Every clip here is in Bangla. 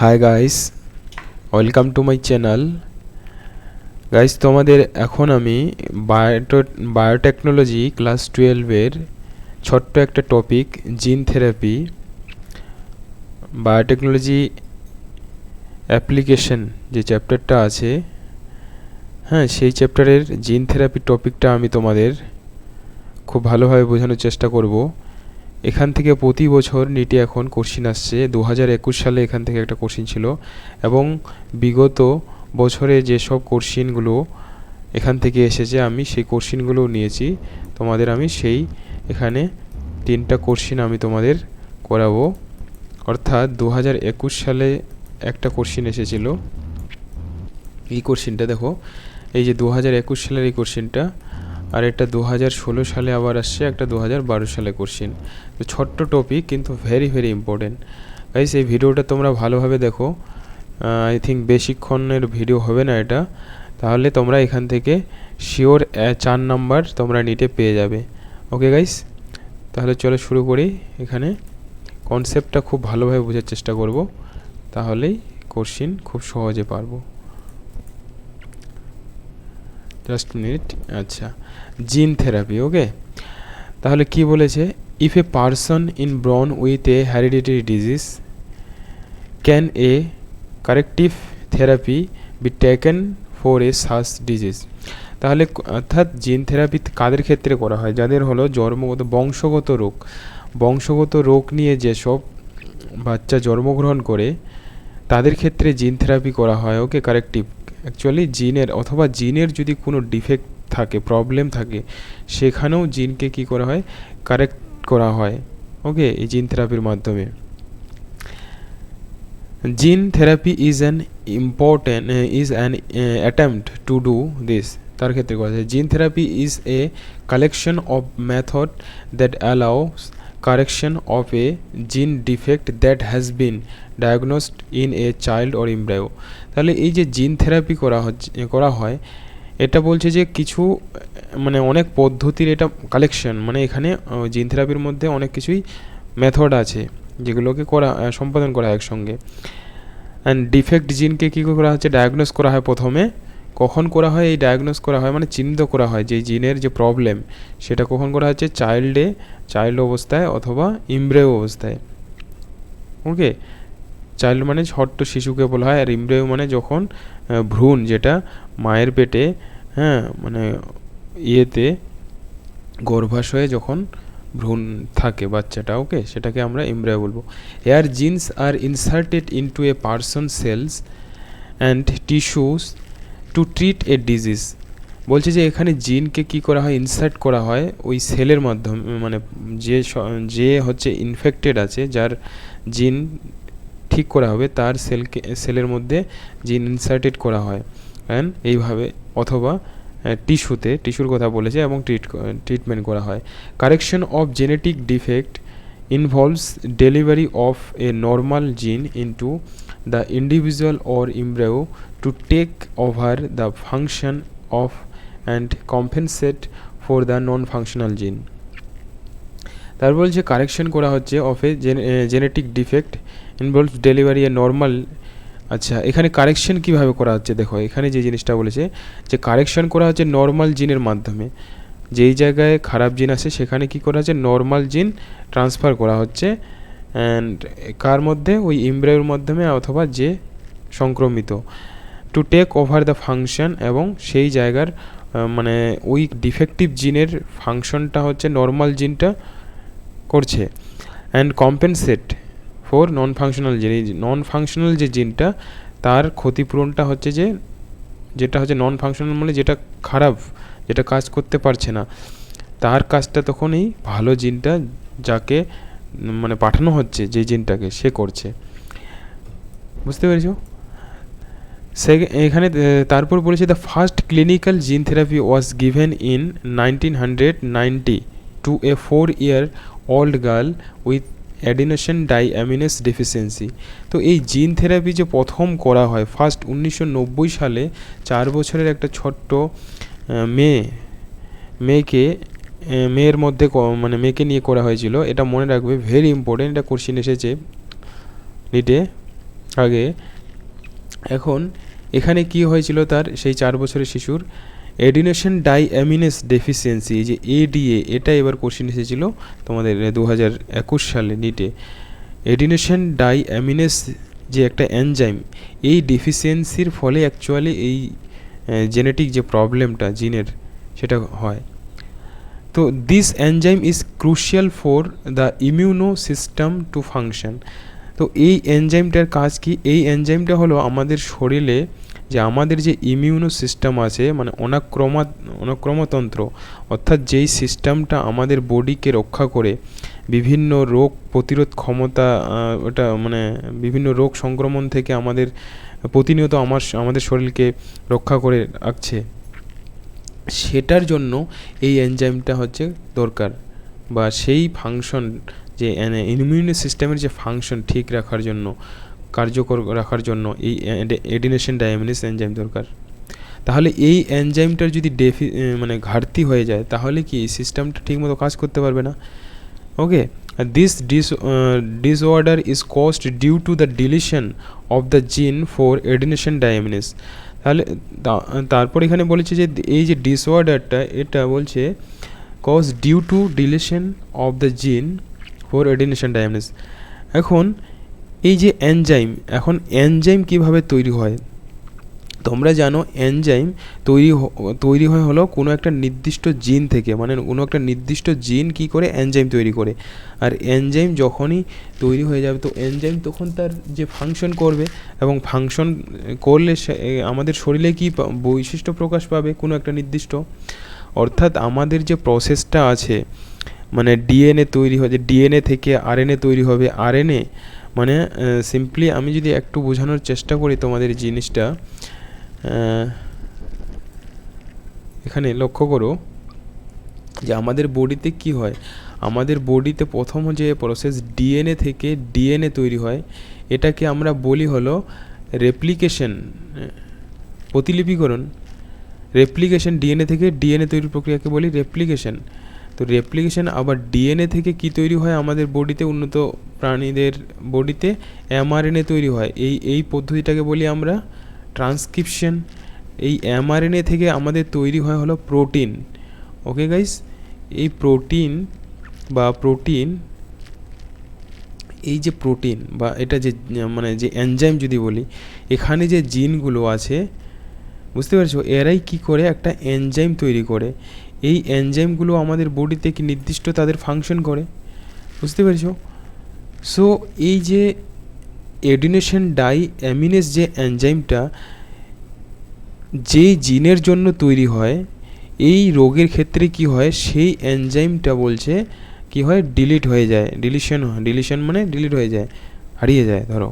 Hi guys, welcome to my channel. Guys, তোমাদের এখন আমি বায়োটেকনোলজি ক্লাস 12-এর ছোট্ট একটা topic gene therapy, biotechnology application যে চ্যাপ্টারটা আছে, হ্যাঁ, সেই চ্যাপ্টারের জিন থেরাপি টপিকটা আমি তোমাদের খুব ভালোভাবে বোঝানোর চেষ্টা করব। এখান থেকে প্রতি বছর নিটে এখন কোশ্চিন আসছে। 2021 সালে এখান থেকে একটা কোশ্চিন ছিল, এবং বিগত বছরে যেসব কোশ্চিনগুলো এখান থেকে এসেছে আমি সেই কোশ্চিনগুলো নিয়েছি। তোমাদের আমি সেই এখানে 3টা কোশ্চিন আমি তোমাদের করাবো। অর্থাৎ 2021 সালে একটা কোশ্চিন এসেছিল, এই কোশ্চিনটা দেখো, এই যে 2021 সালের এই কোশ্চিনটা, আর এটা 2016 সালে আবার আসছে একটা 2012 সালে কোশ্চিন। তো ছোট্ট টপিক, কিন্তু ভেরি ভেরি ইম্পর্টেন্ট। গাইস, এই ভিডিওটা তোমরা ভালোভাবে দেখো। আই থিঙ্ক বেশিক্ষণের ভিডিও হবে না এটা, তাহলে তোমরা এখান থেকে শিওর 4 নাম্বার তোমরা নিটে পেয়ে যাবে। ওকে গাইস, তাহলে চলো শুরু করি। এখানে কনসেপ্টটা খুব ভালোভাবে বোঝার চেষ্টা করব, তাহলেই কোশ্চিন খুব সহজে পারবো। Just minute. আচ্ছা, জিন থেরাপি। ওকে, তাহলে কি বলেছে? If a person in born with a hereditary disease, can a corrective therapy be taken for a such disease? তাহলে অর্থাৎ জিন থেরাপি কাদের ক্ষেত্রে করা হয়? যাদের হলো জন্মগত বংশগত রোগ নিয়ে যেসব বাচ্চা জন্মগ্রহণ করে, তাদের ক্ষেত্রে জিন থেরাপি করা হয়। ওকে, কারেক্টিভ। অ্যাকচুয়ালি জিনের যদি কোনো ডিফেক্ট থাকে, প্রবলেম থাকে, সেখানেও জিনকে কি করা হয়? কারেক্ট করা হয়। ওকে, এই জিন থেরাপির মাধ্যমে। Gene therapy is an attempt to do this. তার ক্ষেত্রে করা যায়। Gene therapy is a collection of method that allows correction of a gene defect that has been diagnosed in a child or embryo। তাহলে এই যে জিন থেরাপি করা হয়, এটা বলছে যে কিছু মানে অনেক পদ্ধতির এটা কালেকশন, মানে এখানে জিন থেরাপির মধ্যে অনেক কিছুই মেথড আছে যেগুলোকে সম্পাদন করা হয় একসঙ্গে। অ্যান্ড ডিফেক্ট জিনকে কী করা হচ্ছে? ডায়াগনোস করা হয় প্রথমে। কখন করা হয়? এই ডায়াগনোস করা হয় মানে চিহ্নিত করা হয় যে জিনের যে প্রবলেম, সেটা কখন করা হচ্ছে? চাইল্ড অবস্থায় অথবা ইমব্রিও অবস্থায়। ওকে, চাইল্ড মানে ছোট্ট শিশুকে বলা হয়, আর ইমব্রিও মানে যখন ভ্রূণ, যেটা মায়ের পেটে, হ্যাঁ, মানে গর্ভাশয়ে যখন ভ্রূণ থাকে বাচ্চাটা, ওকে, সেটাকে আমরা ইমব্রিও বলবো। Here genes are inserted into a person cells and tissues to treat a disease. বলছে যে এখানে জিনকে কি করা হয়? ইনসার্ট করা হয় ওই সেলের মাধ্যমে, মানে যে হচ্ছে ইনফেক্টেড আছে, যার জিন ঠিক করা হবে, তার সেলের মধ্যে জিন ইনসার্টেড করা হয়, অ্যান্ড এইভাবে, অথবা টিস্যুর কথা বলেছে, এবং ট্রিটমেন্ট করা হয়। Correction of genetic defect involves delivery of a normal gene into the individual or embryo to take over the function of and compensate for the non-functional gene। তারপর বলছে কারেকশন করা হচ্ছে of a genetic defect involves delivery A normal. আচ্ছা, এখানে কারেকশন কিভাবে করা হচ্ছে? দেখো, এখানে যে জিনিসটা বলেছে যে কারেকশন করা হচ্ছে নর্মাল জিনের মাধ্যমে। যেই জায়গায় খারাপ জিন আছে সেখানে কি করা হচ্ছে? নর্মাল জিন ট্রান্সফার করা হচ্ছে, অ্যান্ড কার মধ্যে? ওই ইমব্রিওর মাধ্যমে, অথবা যে সংক্রমিত, to take over the function, এবং সেই জায়গার মানে ওই ডিফেক্টিভ জিনের ফাংশনটা হচ্ছে নর্মাল জিনটা করছে, and compensate for non functional জিন। এই নন ফাংশনাল যে জিনটা, তার ক্ষতিপূরণটা হচ্ছে যেটা হচ্ছে নন ফাংশনাল, মানে যেটা খারাপ, যেটা কাজ করতে পারছে না, তার কাজটা তখন এই ভালো জিনটা, যাকে মানে পাঠানো হচ্ছে যে জিনটাকে, সে করছে। বুঝতে পেরেছো? এখানে তারপর বলেছে the first clinical gene therapy was given in 1990 to a 4-year-old girl with adenosine deaminase deficiency. তো এই জিন থেরাপি যে প্রথম করা হয় ফার্স্ট 1990 সালে, 4 বছরের একটা ছোট্ট মেয়ের মধ্যে, মানে মেয়েকে নিয়ে করা হয়েছিল। এটা মনে রাখবে, ভেরি ইম্পর্টেন্ট, এটা কোশ্চিন এসেছে নিটে। আগে। এখন এখানে কি হয়েছিল তার সেই 4 বছরের শিশুর এডিনেশন ডাইঅ্যামিনেস ডেফিসিয়েন্সি, এই যে এডিএ, এটা এবার কোশ্চেন এসেছিল তোমাদের 2021 সালে নিটে। এডিনেশন ডাইঅ্যামিনেস যে একটা এনজাইম, এই ডেফিসিয়েন্সির ফলে অ্যাকচুয়ালি এই জেনেটিক যে প্রবলেমটা জিনের সেটা হয়। তো this enzyme is crucial for the immuno system to function. তো এই এনজাইমটার কাজ কি? এই এনজাইমটা হলো আমাদের শরীরে যে আমাদের যে ইমিউনো সিস্টেম আছে, মানে অনাক্রমতন্ত্র, অর্থাৎ যেই সিস্টেমটা আমাদের বডিকে রক্ষা করে, বিভিন্ন রোগ প্রতিরোধ ক্ষমতা, ওটা মানে বিভিন্ন রোগ সংক্রমণ থেকে আমাদের প্রতিনিয়ত আমাদের শরীরকে রক্ষা করে রাখছে, সেটার জন্য এই এনজাইমটা হচ্ছে দরকার, বা সেই ফাংশন যে ইমিউন সিস্টেমের যে ফাংশন ঠিক রাখার জন্য, কার্যকর রাখার জন্য এই এডিনেশন ডায়ামিনেস এনজাইম দরকার। তাহলে এই এনজাইমটার যদি মানে ঘাটতি হয়ে যায়, তাহলে কি এই সিস্টেমটা ঠিকমতো কাজ করতে পারবে না। Okay, this disorder is caused due to the deletion of the gene for adenosine deaminase. তাহলে তারপর এখানে বলেছে যে এই যে ডিসঅর্ডারটা, এটা বলছে cause due to deletion of the gene for adenosine deaminase. এখন এই যে এখন এনজাইম কীভাবে তৈরি হয়? তোমরা জানো এনজাইম তৈরি হয় হলো কোনো একটা নির্দিষ্ট জিন থেকে, মানে কোনো একটা নির্দিষ্ট জিন কি করে এনজাইম তৈরি করে। আর এনজাইম যখনই তৈরি হয়ে যাবে, তো এনজাইম তখন তার যে ফাংশন করবে, এবং ফাংশন করলে আমাদের শরীরে কি বৈশিষ্ট্য প্রকাশ পাবে কোনো একটা নির্দিষ্ট। অর্থাৎ আমাদের যে প্রসেসটা আছে, মানে ডিএনএ তৈরি হয়, যে ডিএনএ থেকে আরএনএ তৈরি হবে। আরএনএ মানে সিম্পলি আমি যদি একটু বোঝানোর চেষ্টা করি তোমাদের জিনিসটা, এখানে লক্ষ্য করো যে আমাদের বডিতে কি হয়। আমাদের বডিতে প্রথম যে প্রসেস ডিএনএ থেকে ডিএনএ তৈরি হয়, এটাকে আমরা বলি হলো রেপ্লিকেশন, প্রতিলিপিকরণ। রেপ্লিকেশন, ডিএনএ থেকে ডিএনএ তৈরির প্রক্রিয়াকে বলি রেপ্লিকেশন। তো রেপ্লিকেশন আবার ডিএনএ থেকে কি তৈরি হয় আমাদের বডিতে, উন্নত প্রাণীদের বডিতে এমআরএনএ তৈরি হয়। এই পদ্ধতিটাকে বলি আমরা ট্রান্সক্রিপশন। এই এমআরএনএ থেকে আমাদের তৈরি হয় হলো প্রোটিন। ওকে গাইস, এই প্রোটিন এই যে প্রোটিন বা এটা যে মানে যে এনজাইম যদি বলি, এখানে যে জিনগুলো আছে, বুঝতে পারছো, এরাই কি করে একটা এনজাইম তৈরি করে। এই এনজাইমগুলো আমাদের বডিতে কি নির্দিষ্ট তাদের ফাংশন করে, বুঝতে পেরেছো। সো এই যে এডিনেশন ডাইঅ্যামিনেস যে এনজাইমটা যেই জিনের জন্য তৈরি হয়, এই রোগের ক্ষেত্রে কি হয়, সেই এনজাইমটা বলছে কি হয়, ডিলিট হয়ে যায়, ডিলিশন মানে ডিলিট হয়ে যায়, হারিয়ে যায় ধরো।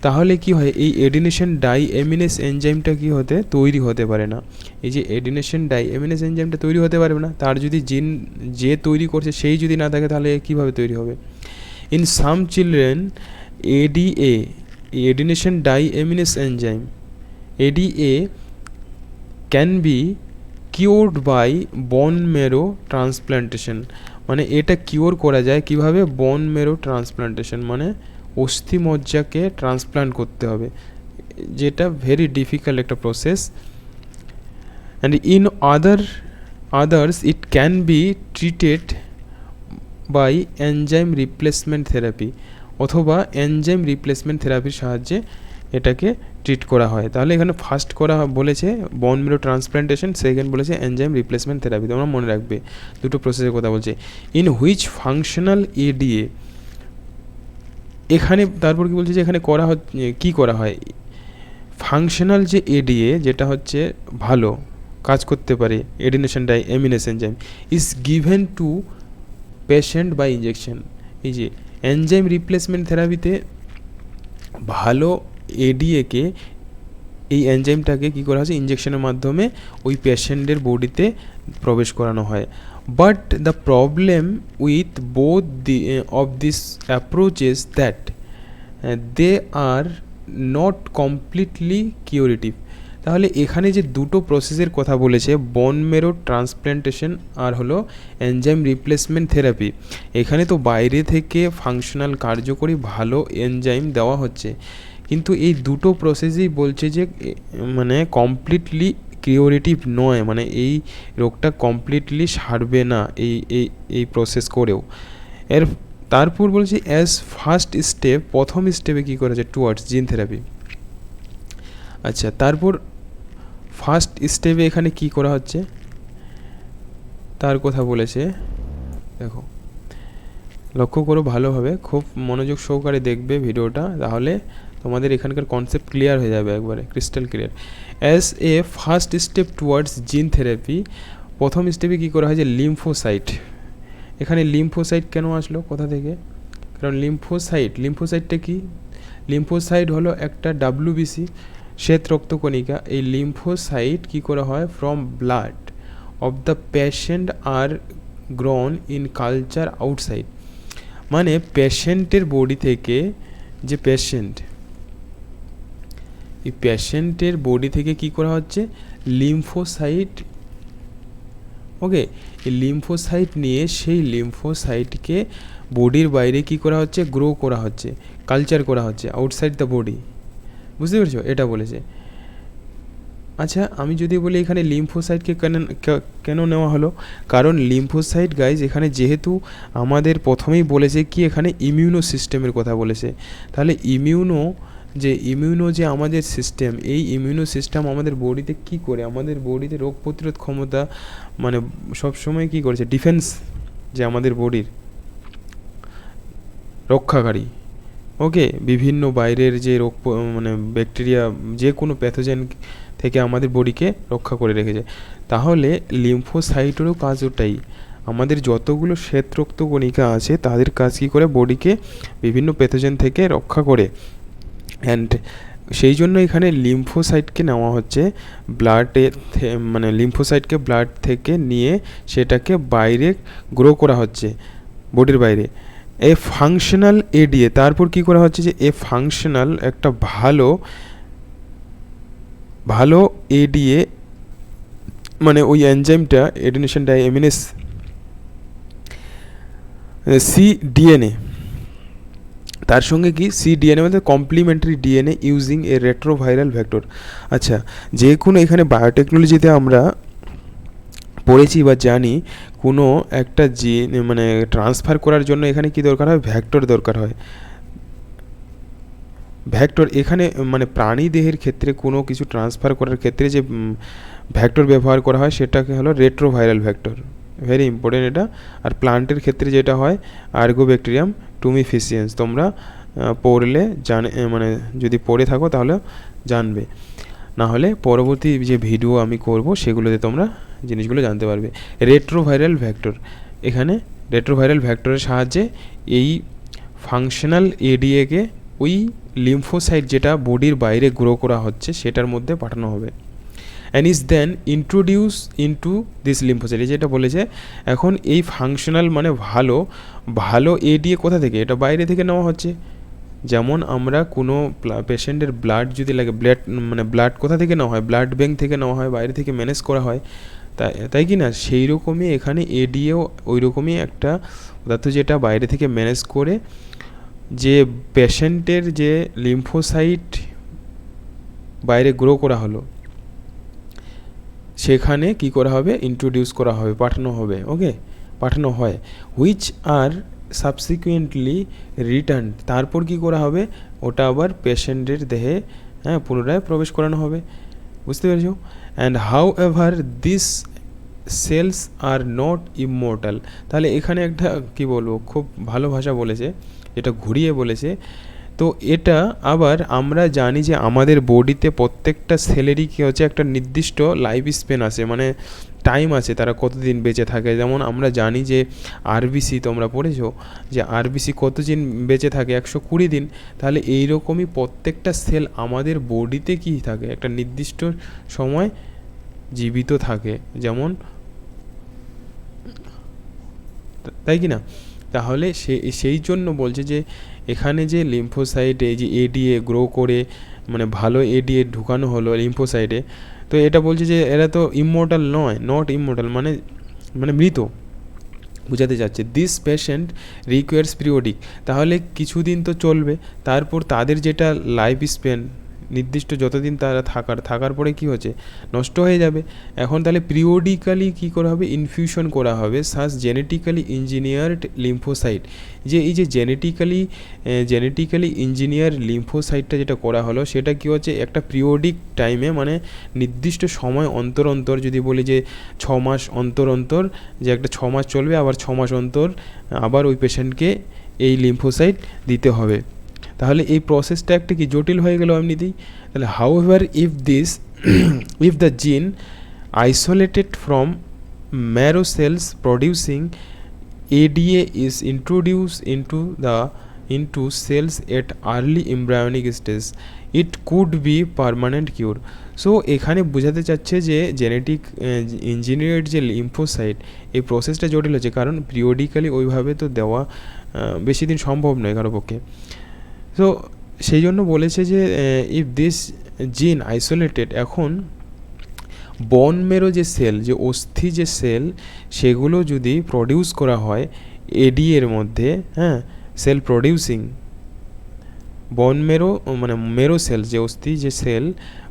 তাহলে কি হয়, এই এডিনেশন ডাইঅ্যামিনেস এনজাইমটা কি তৈরি হতে পারে না। এই যে এডিনেশন ডাইঅ্যামিনেস এনজাইমটা তৈরি হতে পারবে না, তার যদি জিন যে তৈরি করছে সেই যদি না থাকে, তাহলে কীভাবে তৈরি হবে। In some children ADA, adenosine deaminase enzyme ADA can be cured by bone marrow transplantation. মানে এটা কিওর করা যায় কিভাবে, বোন ম্যারো ট্রান্সপ্লান্টেশন, মানে অস্থি মজ্জাকে ট্রান্সপ্লান্ট করতে হবে, যেটা ভেরি ডিফিকাল্ট একটা process. And in others it can be treated by enzyme replacement therapy, অথবা এনজাইম রিপ্লেসমেন্ট থেরাপির সাহায্যে এটাকে ট্রিট করা হয়। তাহলে এখানে ফার্স্ট করা বলেছে বোন ম্যারো ট্রান্সপ্লান্টেশন, সেকেন্ড বলেছে এনজাইম রিপ্লেসমেন্ট থেরাপি। তোমরা মনে রাখবে দুটো প্রসেসের কথা বলছে। ইন হুইচ ফাংশনাল এডিএ, এখানে তারপর কি বলছে যে এখানে কী করা হয়, ফাংশনাল যে এডিএ যেটা হচ্ছে ভালো কাজ করতে পারে, adenosine deaminase enzyme is given to patient by injection. এই যে এনজাইম রিপ্লেসমেন্ট থেরাপিতে ভালো এডিএকে, এই এনজাইমটাকে কী করা হচ্ছে, ইঞ্জেকশনের মাধ্যমে ওই পেশেন্টের বডিতে প্রবেশ করানো হয়। But the problem with both of these approaches that they are not completely curative। তাহলে এখানে যে দুটো প্রসেসের কথা বলেছে, বোন ম্যারো ট্রান্সপ্লান্টেশন আর হলো এনজাইম রিপ্লেসমেন্ট থেরাপি, এখানে তো বাইরে থেকে ফাংশনাল কার্যকরী ভালো এনজাইম দেওয়া হচ্ছে, কিন্তু এই দুটো প্রসেসই বলছে যে মানে কমপ্লিটলি কিউরেটিভ নয়, মানে এই রোগটা কমপ্লিটলি সারবে না এই এই এই প্রসেস করেও। এর তারপর বলছি অ্যাজ ফার্স্ট স্টেপ, প্রথম স্টেপে কী করা যায় টুয়ার্ডস জিন থেরাপি। আচ্ছা, তারপর ফার্স্ট স্টেপে এখানে কি করা হচ্ছে তার কথা বলেছে। দেখো, লক্ষ্য করো ভালোভাবে, খুব মনোযোগ সহকারে দেখবে ভিডিওটা, তাহলে তোমাদের এখানকার কনসেপ্ট ক্লিয়ার হয়ে যাবে একবারে crystal clear. As a first step towards gene therapy, প্রথম স্টেপে কী করা হয় যে লিম্ফোসাইট। এখানে লিম্ফোসাইট কেন আসলো, কোথা থেকে? কারণ লিম্ফোসাইটটা কি? লিম্ফোসাইট হলো একটা ডাব্লিউবিসি, শ্বেত রক্তকণিকা। এই লিম্ফোসাইট কী করা হয় from blood of the patient are grown in culture outside. মানে পেশেন্টের বডি থেকে, যে এই পেশেন্টের বডি থেকে কী করা হচ্ছে লিম্ফোসাইট, ওকে, এই লিম্ফোসাইট নিয়ে সেই লিম্ফোসাইটকে বডির বাইরে কী করা হচ্ছে গ্রো করা হচ্ছে, কালচার করা হচ্ছে আউটসাইড দ্য বডি। বুঝতে পেরেছো? এটা বলেছে। আচ্ছা, আমি যদি বলি এখানে লিম্ফোসাইটকে কেন নেওয়া হলো, কারণ লিম্ফোসাইট গাইজ এখানে যেহেতু আমাদের প্রথমেই বলেছে কি এখানে ইমিউনো সিস্টেমের কথা বলেছে, তাহলে ইমিউনো যে আমাদের সিস্টেম, এই ইমিউনো সিস্টেম আমাদের বডিতে কি করে, আমাদের বডিতে রোগ প্রতিরোধ ক্ষমতা মানে সবসময় কি করেছে, ডিফেন্স, যে আমাদের বডির রক্ষাকারী, ওকে, বিভিন্ন বাইরের যে রোগ মানে ব্যাকটেরিয়া, যে কোনো প্যাথোজেন থেকে আমাদের বডিকে রক্ষা করে রেখেছে। তাহলে লিম্ফোসাইটেরও কাজ ওটাই, আমাদের যতগুলো শ্বেত রক্তকণিকা আছে তাদের কাজ কী করে বডিকে বিভিন্ন প্যাথোজেন থেকে রক্ষা করে। অ্যান্ড সেই জন্য এখানে লিম্ফোসাইটকে নেওয়া হচ্ছে ব্লাডে, মানে লিম্ফোসাইটকে ব্লাড থেকে নিয়ে সেটাকে বাইরে গ্রো করা হচ্ছে বডির বাইরে। এ ফাংশনাল এডিএ, তারপর কি করা হচ্ছে যে এ ফাংশনাল একটা ভালো এডিএ, মানে ওই এনজাইমটা এডিনেশন ডাইঅ্যামিনেস সিডিএনএ, তার সঙ্গে কি সিডিএনএ মধ্যে complementary DNA using a retroviral vector. আচ্ছা, যে কোনো এখানে বায়োটেকনোলজিতে আমরা পড়েছি বা জানি কোনো একটা জিন মানে ট্রান্সফার করার জন্য এখানে কি দরকার হয়, ভ্যাক্টর দরকার হয়। ভ্যাক্টর এখানে মানে প্রাণী দেহের ক্ষেত্রে কোনো কিছু ট্রান্সফার করার ক্ষেত্রে যে ভ্যাক্টর ব্যবহার করা হয় সেটাকে হলো রেট্রোভাইরাল ভ্যাক্টর, ভেরি ইম্পর্টেন্ট এটা। আর প্লান্টের ক্ষেত্রে যেটা হয় আর্গোব্যাকটেরিয়াম টুমিফিসিয়েন্স, তোমরা পড়লে মানে যদি পড়ে থাকো তাহলে জানবে, না হলে পরবর্তী যে ভিডিও আমি করব সেগুলোতে তোমরা জিনিসগুলো জানতে পারবে। রেট্রোভাইরাল ভ্যাক্টর, এখানে রেট্রোভাইরাল ভ্যাক্টরের সাহায্যে এই ফাংশনাল এডিএকে ওই লিম্ফোসাইট যেটা বডির বাইরে গ্রো করা হচ্ছে সেটার মধ্যে পাঠানো হবে। And is then introduce into this lymphocyte, যেটা বলেছে এখন এই ফাংশনাল মানে ভালো এডিএ কোথা থেকে, এটা বাইরে থেকে নেওয়া হচ্ছে। যেমন আমরা কোনো পেশেন্টের ব্লাড যদি লাগে, ব্লাড কোথা থেকে নেওয়া হয়, ব্লাড ব্যাঙ্ক থেকে নেওয়া হয়, বাইরে থেকে ম্যানেজ করা হয়, তাই কি না? সেই রকমই এখানে এডিএও ওই রকমই একটা পদার্থ যেটা বাইরে থেকে ম্যানেজ করে যে পেশেন্টের যে লিম্ফোসাইট বাইরে গ্রো করা হলো সেখানে কি করা হবে, ইন্ট্রোডিউস করা হবে, পাঠানো হবে, ওকে, পাঠানো হয়। হুইচ আর সাবসিকুয়েন্টলি রিটার্ন, তারপর কি করা হবে, ওটা আবার পেশেন্টের দেহে পুনরায় প্রবেশ করানো হবে। বুঝতে পেরেছো? And how ever this cells are not immortal, তাহলে এখানে একটা কি বলবো, খুব ভালো ভাষা বলেছে, এটা ঘুরিয়ে বলেছে। তো এটা আবার আমরা জানি যে আমাদের বডিতে প্রত্যেকটা সেলেরই কী হচ্ছে একটা নির্দিষ্ট লাইফ স্প্যান আছে, মানে টাইম আছে তারা কতদিন বেঁচে থাকে। যেমন আমরা জানি যে আরবিসি, তোমরা পড়েছো যে আরবিসি কতদিন বেঁচে থাকে, 120 দিন। তাহলে এইরকমই প্রত্যেকটা সেল আমাদের বডিতে কি থাকে, একটা নির্দিষ্ট সময় জীবিত থাকে, যেমন, তাই কি না? তাহলে সেই জন্য বলছে যে এখানে যে লিম্ফোসাইটে এই যে এডিএ গ্রো করে, মানে ভালো এডিএ ঢুকানো হলো লিম্ফোসাইটে, তো এটা বলছে যে এরা তো ইমমর্টাল নয়, নট ইমমর্টাল, মানে মৃত। বোঝাতে চাচ্ছে দিস পেশেন্ট রিকোয়ার্স পিরিয়ডিক, তাহলে কিছুদিন তো চলবে, তারপর তাদের যেটা লাইফ স্প্যান নির্দিষ্ট যতদিন তারা থাকার পরে কি হচ্ছে, নষ্ট হয়ে যাবে। এখন তাহলে পিরিয়ডিক্যালি কী করা হবে, ইনফিউশন করা হবে সাস জেনেটিক্যালি ইঞ্জিনিয়ার্ড লিম্ফোসাইট। যে এই যে জেনেটিক্যালি ইঞ্জিনিয়ার লিম্ফোসাইটটা যেটা করা হলো সেটা কী হচ্ছে, একটা পিরিয়ডিক টাইমে মানে নির্দিষ্ট সময় অন্তর অন্তর, যদি বলি যে 6 মাস অন্তর অন্তর, যে একটা 6 মাস চলবে আবার 6 মাস অন্তর আবার ওই পেশেন্টকে এই লিম্ফোসাইট দিতে হবে। তাহলে এই প্রসেসটা একটা কি জটিল হয়ে গেল এমনিতেই। তাহলে however if this if the gene isolated from marrow cells producing ADA is introduced into cells at early embryonic stage, it could be permanent cure. So এখানে বোঝাতে চাচ্ছে যে জেনেটিক ইঞ্জিনিয়ার্ড যে লিম্ফোসাইট, এই প্রসেসটা জটিল হচ্ছে কারণ পিরিয়ডিক্যালি ওইভাবে তো দেওয়া বেশি দিন সম্ভব নয় কারো পক্ষে। তো সেই জন্য বলেছে যে ইফ দিস জিন আইসোলেটেড, এখন বন মেরো যে সেল, যে অস্থি যে সেল, সেগুলো যদি প্রডিউস করা হয় এডি এর মধ্যে, হ্যাঁ, সেল প্রডিউসিং বন মেরো মানে মেরো সেল, যে অস্থি যে cell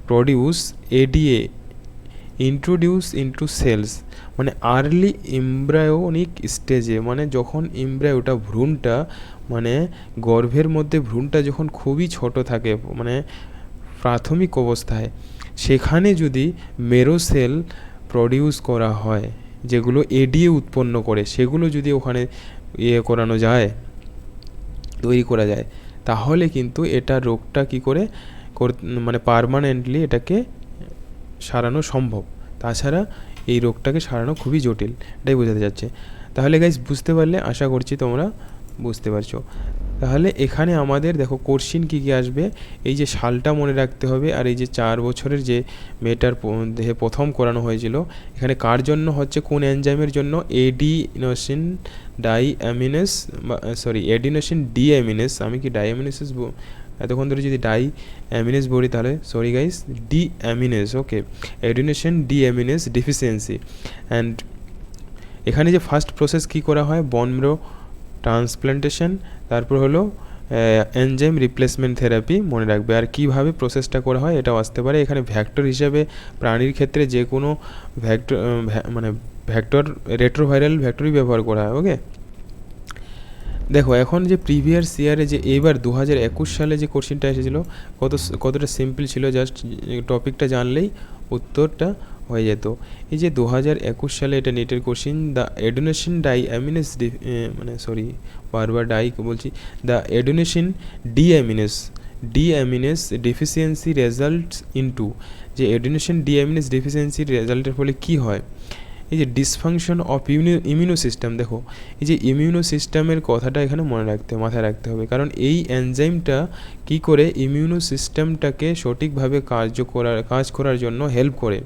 produce ADA introduce into cells, মানে আর্লি এমব্রায়োনিক স্টেজে, মানে যখন এমব্রায়োটা ভ্রূণটা মানে গর্ভের মধ্যে ভ্রূণটা যখন খুবই ছোট থাকে, মানে প্রাথমিক অবস্থায়, সেখানে যদি মেরো সেল প্রডিউস করা হয় যেগুলো এডিএ উৎপন্ন করে, সেগুলো যদি ওখানে করানো যায়, তৈরি করা যায়, তাহলে কিন্তু এটা রোগটা কী করে মানে পার্মানেন্টলি এটাকে সারানো সম্ভব। তাছাড়া এই রোগটাকে সারানো খুবই জটিল, এটাই বোঝাতে যাচ্ছে। তাহলে গাইস বুঝতে পারলে, আশা করছি তোমরা বুঝতে পারছো। তাহলে এখানে আমাদের দেখো কোশ্চিন কী কী আসবে, এই যে সালটা মনে রাখতে হবে, আর এই যে 4 বছরের যে মেয়েটার দেহে প্রথম করানো হয়েছিল, এখানে কার জন্য হচ্ছে, কোন এনজাইমের জন্য, এডিনোসিন ডাইঅ্যামিনেস, এডিনোসিন ডিঅ্যামিনেস, আমি কি ডাইঅ্যামিনেসিস এতক্ষণ ধরে যদি ডাইঅ্যামিনেস বলি তাহলে sorry guys, deaminase, okay, adenosine deaminase deficiency. And এখানে যে ফার্স্ট প্রসেস কী করা হয়, বোন ম্যারো ট্রান্সপ্ল্যান্টেশন, তারপর হলো এনজাইম রিপ্লেসমেন্ট থেরাপি, মনে রাখবে। আর কীভাবে প্রসেসটা করা হয় এটাও আসতে পারে। এখানে ভ্যাক্টর হিসাবে প্রাণীর ক্ষেত্রে যে কোনো ভ্যাক্টর রেট্রোভাইরাল ভ্যাক্টরই ব্যবহার করা হয়, ওকে। দেখো এখন যে প্রিভিয়াস ইয়ারে যে এবার 2021 সালে যে কোশ্চেনটা এসেছিলো কতটা সিম্পল ছিল, জাস্ট টপিকটা জানলেই উত্তরটা হয়ে যেত। এই যে 2021 সালে এটা নেটের কোশ্চেন, দ্য এডোনেশন ডাইঅ্যামিনেস বারবার ডাই বলছি, দ্য এডোনেশন ডিঅ্যামিনেস ডেফিসিয়েন্সি রেজাল্টস ইনটু, যে এডোনেশন ডিঅ্যামিনেস ডেফিসিয়েন্সির রেজাল্টের ফলে কী হয়, এই যে ডিসফাংশন অফ ইমিউনো সিস্টেম। দেখো এই যে ইমিউনো সিস্টেমের কথাটা এখানে মাথায় রাখতে হবে, কারণ এই এনজাইমটা কী করে ইমিউনো সিস্টেমটাকে সঠিকভাবে কাজ করার জন্য হেল্প করে,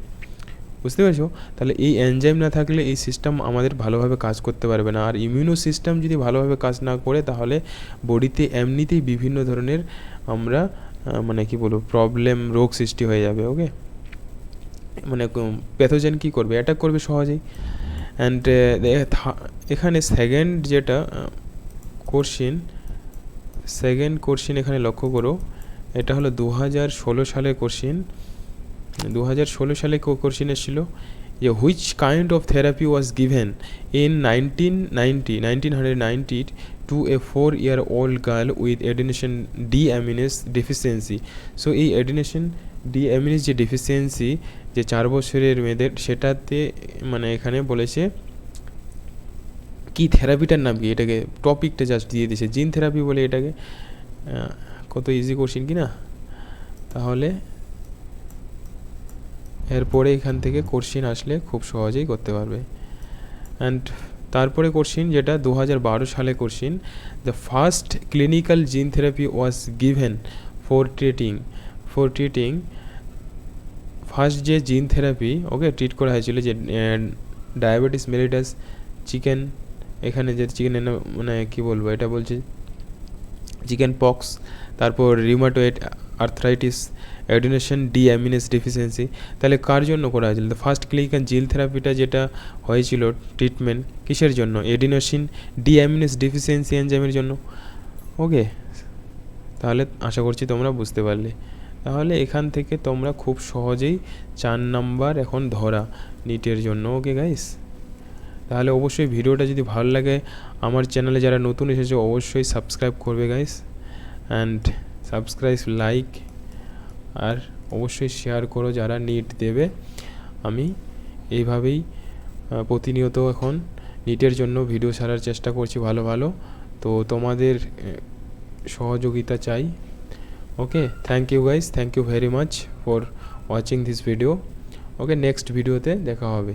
বুঝতে পারছো। তাহলে এই এনজাইম না থাকলে এই সিস্টেম আমাদের ভালোভাবে কাজ করতে পারবে না। আর ইমিউনো সিস্টেম যদি ভালোভাবে কাজ না করে, তাহলে বডিতে এমনিতেই বিভিন্ন ধরনের আমরা প্রবলেম, রোগ সৃষ্টি হয়ে যাবে, ওকে। প্যাথোজেন কী করবে, অ্যাটাক করবে সহজেই। অ্যান্ড এখানে সেকেন্ড কোশ্চিন এখানে লক্ষ্য করো, এটা হলো 2016 সালের কোশ্চিন। 2016 সালে কোশ্চিন এসেছিল যে which kind of therapy was given in 1990 to a 4-year-old girl with adenosine deaminase deficiency. So এই এডিনেশন ডিঅ্যামিনেস যে ডেফিসিয়েন্সি, যে 4 বছরের মেয়েদের, সেটাতে এখানে বলেছে কি থেরাপিটার নাম কি, এটাকে টপিকটা জাস্ট দিয়ে দিয়েছে জিন থেরাপি বলে এটাকে। কত ইজি কোশ্চিন কি না। তাহলে এরপরে এখান থেকে কোশ্চিন আসলে খুব সহজেই করতে পারবে। অ্যান্ড তারপরে কোশ্চিন যেটা 2012 সালে question, the first clinical gene therapy was given for treating first যে জিন থেরাপি ওকে ট্রিট করা হয়েছিল, যে ডায়াবেটিস মেলিটাস চিকেন, এখানে যে চিকেন কী বলবো, এটা বলছে চিকেন পক্স, তারপর রিউমাটয়েড আর্থ্রাইটিস, অ্যাডিনোসিন ডিঅ্যামিনেস ডেফিসিয়েন্সি। তাহলে কার জন্য করা হয়েছিল? তো ফার্স্ট ক্লিনিক্যাল জিল থেরাপিটা যেটা হয়েছিল ট্রিটমেন্ট কিসের জন্য? এডিনোসিন ডিঅ্যামিনেস ডেফিসিয়েন্সি এনজাইমের জন্য। ওকে, তাহলে আশা করছি তোমরা বুঝতে পারলে। তাহলে এখান থেকে তোমরা খুব সহজেই 4 নাম্বার এখন ধরা নিটের জন্য। ওকে গাইস, তাহলে অবশ্যই ভিডিওটা যদি ভালো লাগে, আমার চ্যানেলে যারা নতুন এসেছে অবশ্যই সাবস্ক্রাইব করবে গাইস, অ্যান্ড সাবস্ক্রাইব, লাইক, আর অবশ্যই শেয়ার করো যারা নিট দেবে। আমি এইভাবেই প্রতিনিয়ত এখন নিটের জন্য ভিডিও ছাড়ার চেষ্টা করছি ভালো ভালো। তো তোমাদের সহযোগিতা চাই। Okay, thank you guys, thank you very much for watching this video. Okay, next ভিডিওতে দেখা হবে।